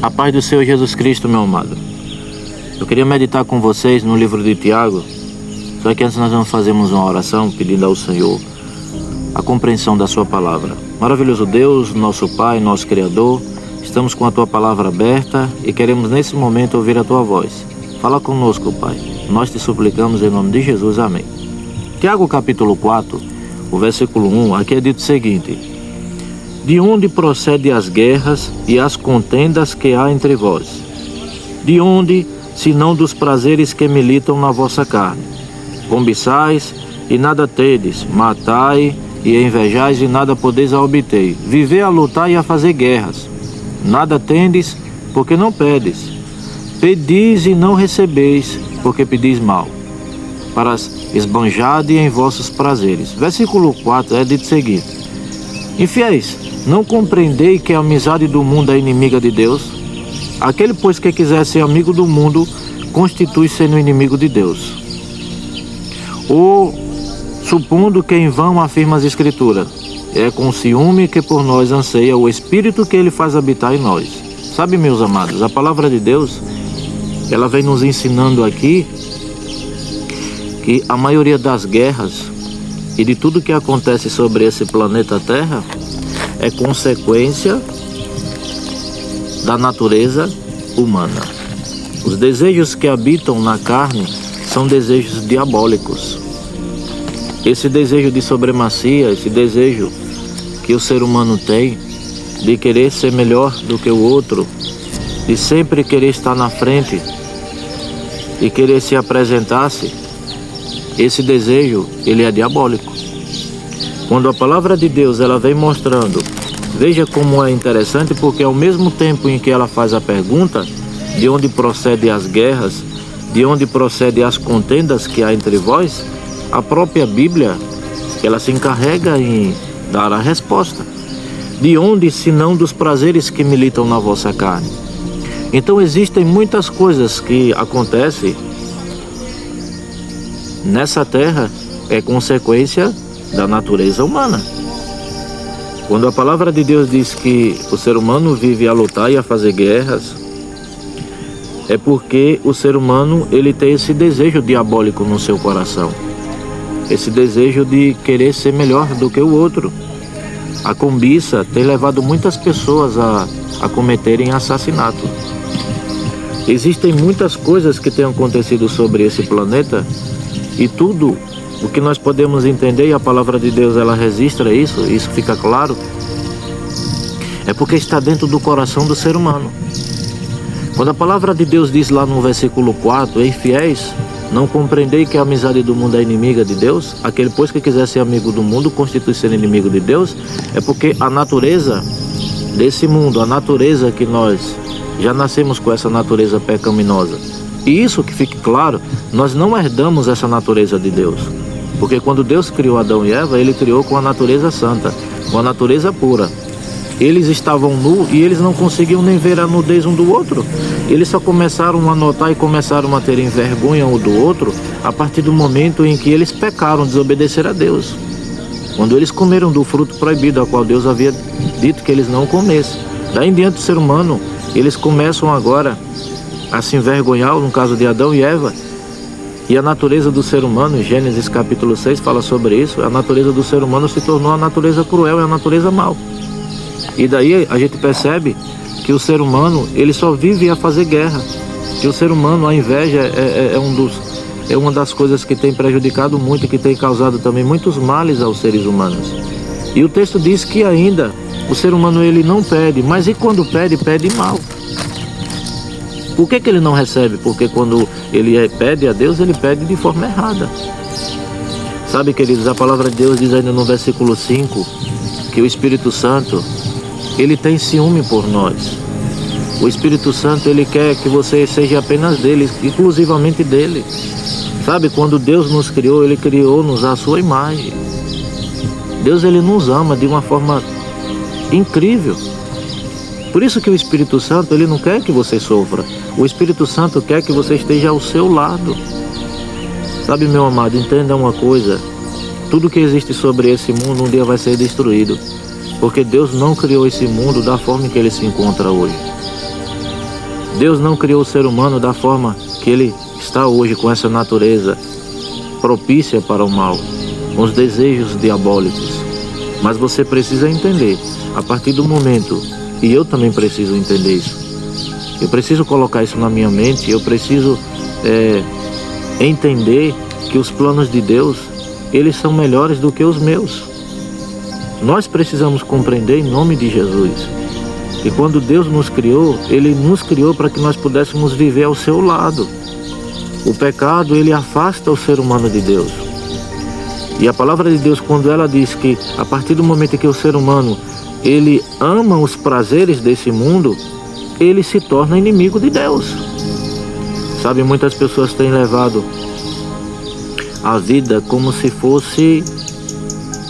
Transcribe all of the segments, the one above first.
A paz do Senhor Jesus Cristo, meu amado. Eu queria meditar com vocês no livro de Tiago. Só que antes nós vamos fazermos uma oração pedindo ao Senhor a compreensão da sua palavra. Maravilhoso Deus, nosso Pai, nosso Criador, estamos com a tua palavra aberta e queremos nesse momento ouvir a tua voz. Fala conosco, Pai. Nós te suplicamos em nome de Jesus. Amém. Tiago capítulo 4, o versículo 1, aqui é dito o seguinte: de onde procedem as guerras e as contendas que há entre vós? De onde, senão dos prazeres que militam na vossa carne? Cobiçais e nada tedes, matai e invejais e nada podeis a obter. Vivei a lutar e a fazer guerras. Nada tendes, porque não pedes. Pedis e não recebeis, porque pedis mal, para esbanjade em vossos prazeres. Versículo 4 é dito o seguinte: infiéis, não compreendei que a amizade do mundo é inimiga de Deus? Aquele, pois, que quiser ser amigo do mundo, constitui sendo inimigo de Deus. Ou, supondo que em vão afirma as Escrituras, é com ciúme que por nós anseia o Espírito que Ele faz habitar em nós. Sabe, meus amados, a palavra de Deus, ela vem nos ensinando aqui que a maioria das guerras e de tudo que acontece sobre esse planeta Terra é consequência da natureza humana. Os desejos que habitam na carne são desejos diabólicos. Esse desejo de supremacia, esse desejo que o ser humano tem de querer ser melhor do que o outro, de sempre querer estar na frente e querer se apresentar-se, esse desejo, ele é diabólico. Quando a palavra de Deus ela vem mostrando, veja como é interessante, porque ao mesmo tempo em que ela faz a pergunta de onde procedem as guerras, de onde procedem as contendas que há entre vós, a própria Bíblia ela se encarrega em dar a resposta. De onde, senão dos prazeres que militam na vossa carne? Então existem muitas coisas que acontecem nessa terra, é consequência da natureza humana. Quando a palavra de Deus diz que o ser humano vive a lutar e a fazer guerras, é porque o ser humano ele tem esse desejo diabólico no seu coração, esse desejo de querer ser melhor do que o outro. A cobiça tem levado muitas pessoas a cometerem assassinato. Existem muitas coisas que têm acontecido sobre esse planeta e tudo o que nós podemos entender, e a palavra de Deus ela registra isso fica claro, é porque está dentro do coração do ser humano. Quando a palavra de Deus diz lá no versículo 4, infiéis, não compreendei que a amizade do mundo é inimiga de Deus? Aquele, pois, que quiser ser amigo do mundo, constitui ser inimigo de Deus. É porque a natureza desse mundo, a natureza que nós já nascemos com essa natureza pecaminosa. E isso que fique claro, nós não herdamos essa natureza de Deus. Porque quando Deus criou Adão e Eva, Ele criou com a natureza santa, com a natureza pura. Eles estavam nus e eles não conseguiam nem ver a nudez um do outro. Eles só começaram a notar e começaram a terem vergonha um do outro a partir do momento em que eles pecaram, desobedeceram a Deus. Quando eles comeram do fruto proibido, a qual Deus havia dito que eles não comessem. Daí em diante o ser humano, eles começam agora a se envergonhar, no caso de Adão e Eva. E a natureza do ser humano, Gênesis capítulo 6 fala sobre isso, a natureza do ser humano se tornou a natureza cruel, é a natureza mal. E daí a gente percebe que o ser humano, ele só vive a fazer guerra. Que o ser humano, a inveja é uma das coisas que tem prejudicado muito, que tem causado também muitos males aos seres humanos. E o texto diz que ainda o ser humano ele não pede, mas e quando pede, pede mal. Por que ele não recebe? Porque quando ele pede a Deus, ele pede de forma errada. Sabe, queridos, a palavra de Deus diz ainda no versículo 5 que o Espírito Santo, ele tem ciúme por nós. O Espírito Santo, ele quer que você seja apenas dele, exclusivamente dele. Sabe, quando Deus nos criou, ele criou-nos à sua imagem. Deus, ele nos ama de uma forma incrível. Por isso que o Espírito Santo, ele não quer que você sofra. O Espírito Santo quer que você esteja ao seu lado. Sabe, meu amado, entenda uma coisa. Tudo que existe sobre esse mundo um dia vai ser destruído. Porque Deus não criou esse mundo da forma em que ele se encontra hoje. Deus não criou o ser humano da forma que ele está hoje, com essa natureza propícia para o mal, com os desejos diabólicos. Mas você precisa entender, a partir do momento, e eu também preciso entender isso, eu preciso colocar isso na minha mente, eu preciso entender que os planos de Deus, eles são melhores do que os meus. Nós precisamos compreender, em nome de Jesus, que quando Deus nos criou, Ele nos criou para que nós pudéssemos viver ao seu lado. O pecado, ele afasta o ser humano de Deus. E a palavra de Deus, quando ela diz que a partir do momento em que o ser humano, ele ama os prazeres desse mundo, ele se torna inimigo de Deus. Sabe, muitas pessoas têm levado a vida como se fosse,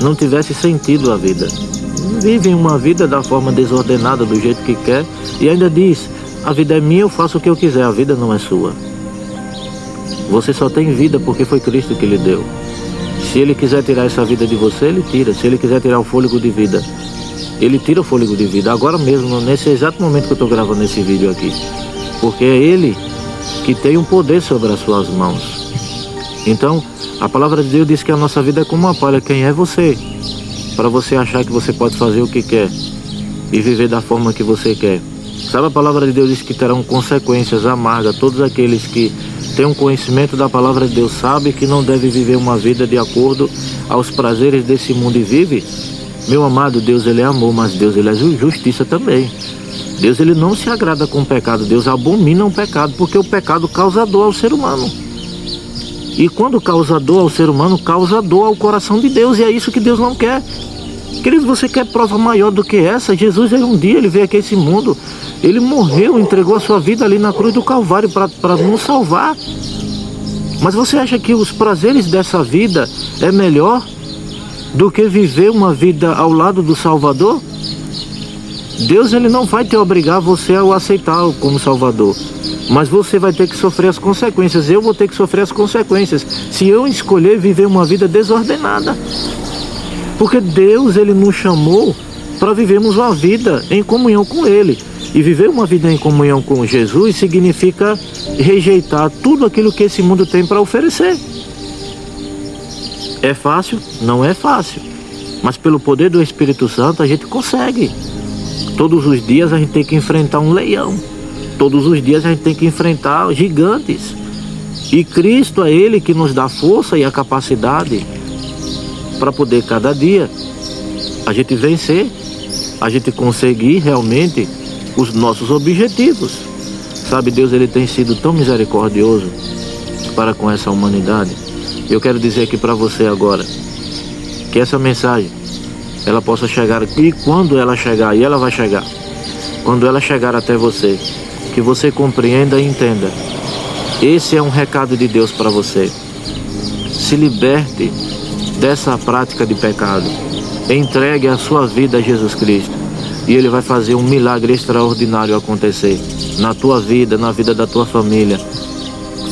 não tivesse sentido a vida. Vivem uma vida da forma desordenada, do jeito que quer, e ainda diz, a vida é minha, eu faço o que eu quiser, a vida não é sua. Você só tem vida porque foi Cristo que lhe deu. Se Ele quiser tirar essa vida de você, Ele tira. Se Ele quiser tirar o fôlego de vida, Ele tira o fôlego de vida. Agora mesmo, nesse exato momento que eu estou gravando esse vídeo aqui. Porque é Ele que tem um poder sobre as suas mãos. Então, a palavra de Deus diz que a nossa vida é como uma palha. Quem é você? Para você achar que você pode fazer o que quer e viver da forma que você quer. Sabe, a palavra de Deus diz que terão consequências amargas. Todos aqueles que têm um conhecimento da palavra de Deus sabem que não deve viver uma vida de acordo aos prazeres desse mundo e vive. Meu amado, Deus ele é amor, mas Deus ele é justiça também. Deus ele não se agrada com o pecado, Deus abomina o pecado, porque o pecado causa dor ao ser humano. E quando causa dor ao ser humano, causa dor ao coração de Deus, e é isso que Deus não quer. Querido, você quer prova maior do que essa? Jesus, um dia, ele veio aqui a esse mundo, ele morreu, entregou a sua vida ali na cruz do Calvário para nos salvar. Mas você acha que os prazeres dessa vida é melhor do que viver uma vida ao lado do Salvador? Deus ele não vai te obrigar você a o aceitar como Salvador, mas você vai ter que sofrer as consequências. Eu vou ter que sofrer as consequências se eu escolher viver uma vida desordenada. Porque Deus ele nos chamou para vivermos uma vida em comunhão com Ele. E viver uma vida em comunhão com Jesus significa rejeitar tudo aquilo que esse mundo tem para oferecer. É fácil? Não é fácil. Mas pelo poder do Espírito Santo a gente consegue. Todos os dias a gente tem que enfrentar um leão. Todos os dias a gente tem que enfrentar gigantes. E Cristo é Ele que nos dá força e a capacidade para poder cada dia a gente vencer, a gente conseguir realmente os nossos objetivos. Sabe, Deus ele tem sido tão misericordioso para com essa humanidade. Eu quero dizer aqui para você agora que essa mensagem ela possa chegar, e quando ela chegar, e ela vai chegar, quando ela chegar até você, que você compreenda e entenda. Esse é um recado de Deus para você. Se liberte dessa prática de pecado. Entregue a sua vida a Jesus Cristo. E Ele vai fazer um milagre extraordinário acontecer na tua vida, na vida da tua família.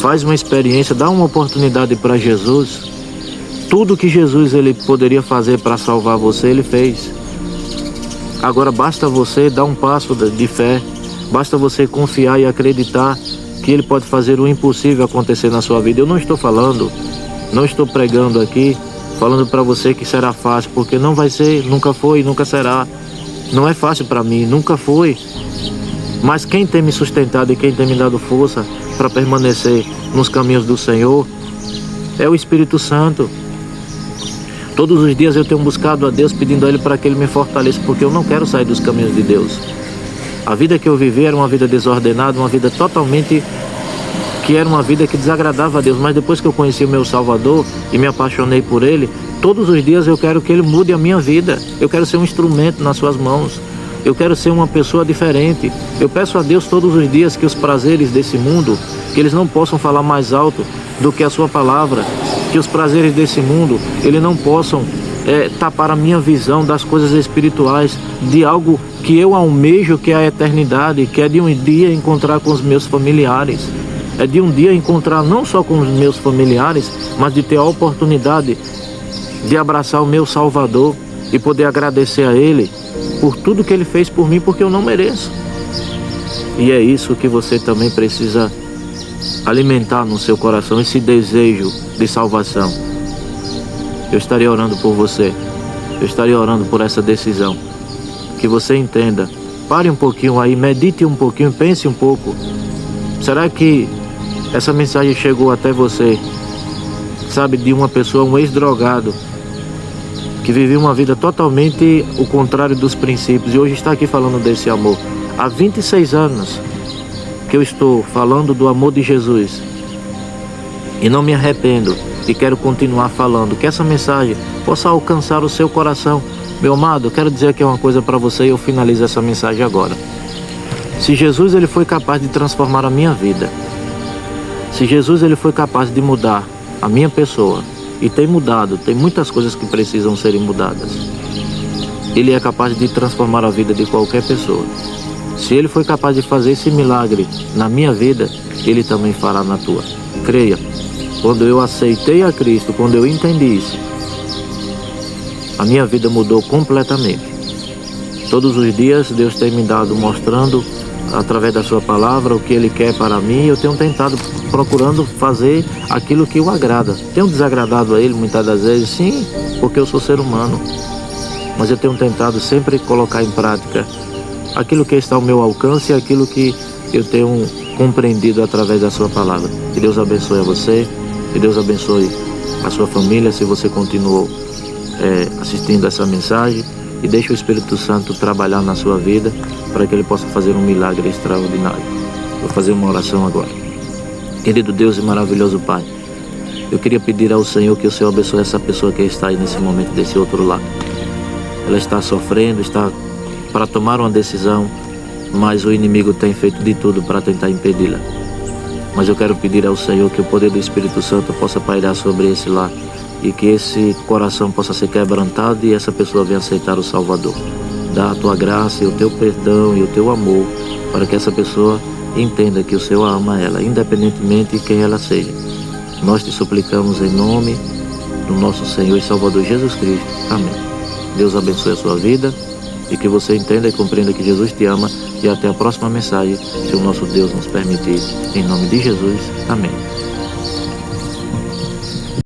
Faz uma experiência, dá uma oportunidade para Jesus. Tudo que Jesus ele poderia fazer para salvar você, Ele fez. Agora basta você dar um passo de fé. Basta você confiar e acreditar que Ele pode fazer o impossível acontecer na sua vida. Eu não estou falando, não estou pregando aqui, falando para você que será fácil, porque não vai ser, nunca foi, nunca será. Não é fácil para mim, nunca foi. Mas quem tem me sustentado e quem tem me dado força para permanecer nos caminhos do Senhor é o Espírito Santo. Todos os dias eu tenho buscado a Deus, pedindo a Ele para que Ele me fortaleça, porque eu não quero sair dos caminhos de Deus. A vida que eu vivi era uma vida desordenada, uma vida totalmente que era uma vida que desagradava a Deus. Mas depois que eu conheci o meu Salvador e me apaixonei por Ele, todos os dias eu quero que Ele mude a minha vida. Eu quero ser um instrumento nas suas mãos. Eu quero ser uma pessoa diferente. Eu peço a Deus todos os dias que os prazeres desse mundo, que eles não possam falar mais alto do que a sua palavra. Que os prazeres desse mundo, eles não possam tapar a minha visão das coisas espirituais, de algo que eu almejo, que é a eternidade, que é de um dia encontrar com os meus familiares. É de um dia encontrar não só com os meus familiares, mas de ter a oportunidade de abraçar o meu Salvador e poder agradecer a Ele por tudo que Ele fez por mim, porque eu não mereço. E é isso que você também precisa alimentar no seu coração, esse desejo de salvação. Eu estaria orando por você. Eu estaria orando por essa decisão. Que você entenda. Pare um pouquinho aí, medite um pouquinho, pense um pouco. Será que essa mensagem chegou até você, sabe, de uma pessoa, um ex-drogado, que vivia uma vida totalmente o contrário dos princípios e hoje está aqui falando desse amor? Há 26 anos que eu estou falando do amor de Jesus e não me arrependo e quero continuar falando, que essa mensagem possa alcançar o seu coração. Meu amado, eu quero dizer aqui uma coisa para você e eu finalizo essa mensagem agora. Se Jesus ele foi capaz de transformar a minha vida, se Jesus ele foi capaz de mudar a minha pessoa, e tem mudado, tem muitas coisas que precisam serem mudadas, ele é capaz de transformar a vida de qualquer pessoa. Se ele foi capaz de fazer esse milagre na minha vida, ele também fará na tua. Creia. Quando eu aceitei a Cristo, quando eu entendi isso, a minha vida mudou completamente. Todos os dias Deus tem me dado, mostrando através da sua palavra o que Ele quer para mim. Eu tenho tentado, procurando fazer aquilo que o agrada. Tenho desagradado a Ele muitas das vezes, sim, porque eu sou ser humano. Mas eu tenho tentado sempre colocar em prática aquilo que está ao meu alcance e aquilo que eu tenho compreendido através da sua palavra. Que Deus abençoe a você, que Deus abençoe a sua família, se você continuou assistindo essa mensagem, e deixe o Espírito Santo trabalhar na sua vida para que Ele possa fazer um milagre extraordinário. Vou fazer uma oração agora. Querido Deus e maravilhoso Pai, eu queria pedir ao Senhor que o Senhor abençoe essa pessoa que está aí nesse momento desse outro lado. Ela está sofrendo, está para tomar uma decisão, mas o inimigo tem feito de tudo para tentar impedi-la. Mas eu quero pedir ao Senhor que o poder do Espírito Santo possa pairar sobre esse lar e que esse coração possa ser quebrantado e essa pessoa venha aceitar o Salvador. Dá a tua graça e o teu perdão e o teu amor para que essa pessoa entenda que o Senhor ama ela, independentemente de quem ela seja. Nós te suplicamos em nome do nosso Senhor e Salvador Jesus Cristo. Amém. Deus abençoe a sua vida e que você entenda e compreenda que Jesus te ama. E até a próxima mensagem, se o nosso Deus nos permitir. Em nome de Jesus. Amém.